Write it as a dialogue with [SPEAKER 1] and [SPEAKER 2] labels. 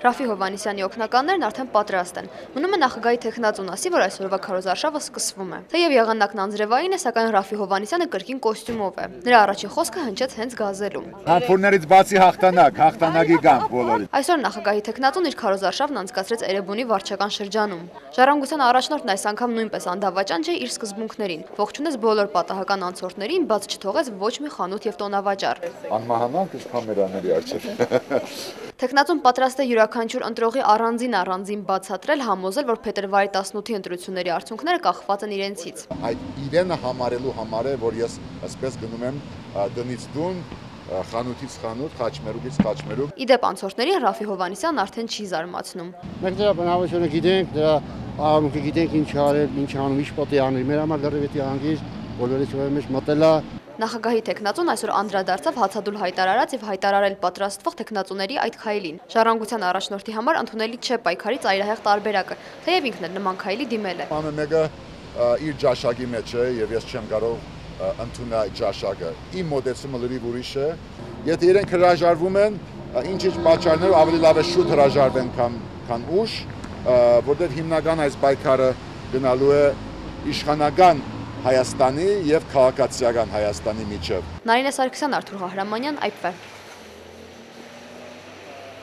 [SPEAKER 1] Ռաֆի Հովհաննիսյանի օգնականներն արդեն պատրաստ են։ Մնում է նախագահի թեկնածուն ասի, որ այսօրվա քարոզարշավը սկսվում է։ Թեև եղանակն անձրևային է, սակայն Ռաֆի Հովհաննիսյանը կրկին կոստյումով է։ Նրա առաջին խոսքը հնչեց հենց գազելում։
[SPEAKER 2] Համբուրներից բացի հաղթանակի գանք բոլորի։
[SPEAKER 1] Այսօր նախագահի թեկնածուն իր քարոզարշավն անցկացրեց Էրեբունի վարչական շրջանում։ Ժառանգության առաջնորդն այս անգամ նույնպես անդավաճան չէ իր սկզբունքներին։ Ողջունեց բոլոր պատահական անցորդներին, բաց չթողեց ոչ մի խանութ եւ տոնավաճառ։
[SPEAKER 2] Անմահանանք կամերաների առջև։
[SPEAKER 1] Թեկնածուն պատրաստ է յուրաքանչյուր ընտրողի առանձին բացատրել, համոզել, որ փետրվարի 18-ի ընտրությունների արդյունքները կախված են իրենցից։
[SPEAKER 2] Այդ իրենը համարելու համար է, որ ես այսպես գնում եմ տնից տուն, խանութից խանութ, խաչմերուկից խաչմերուկ։
[SPEAKER 1] Իդեպ անցորդներին Ռաֆի Հովհաննիսյանն արդեն չի զարմացնում։
[SPEAKER 3] Մենք դրա բնավորությունը գիտենք, դրա արարմունքը գիտենք, ինչ արել, ինչ անում, ինչ պետք է անել։ Մեր համար դեռ պետք է անգիր բոլորից մեջ մտելա։
[SPEAKER 1] Նախագահի թեկնածուն այսօր անդրադարձավ հացադուլ հայտարարած եւ հայտարարել պատրաստվող թեկնածուների այդ քայլին։ Ժառանգության առաջնորդի համար ընդունելի չէ պայքարի ծայրահեղ տարբերակը, թեև ինքն էլ նման քայլի դիմել է։
[SPEAKER 2] Ամեն մեկը իր ջաշակի մեջ է եւ ես չեմ կարող ընդունել ջաշակը։ Իմ մոտեցումը լրիվ ուրիշ է։ Եթե իրենք հրաժարվում են, ինչ-ինչ պատճառներով ավելի լավ է շուտ հրաժարվեն, քան ուշ, որտեղ հիմնական այս պայքարը գնալու է իշխանական Հայաստանի եւ քաղաքացիական Հայաստանի միջև։
[SPEAKER 1] Նարինե Սարգսյան, Արթուր Ղահրամանյան, IPV։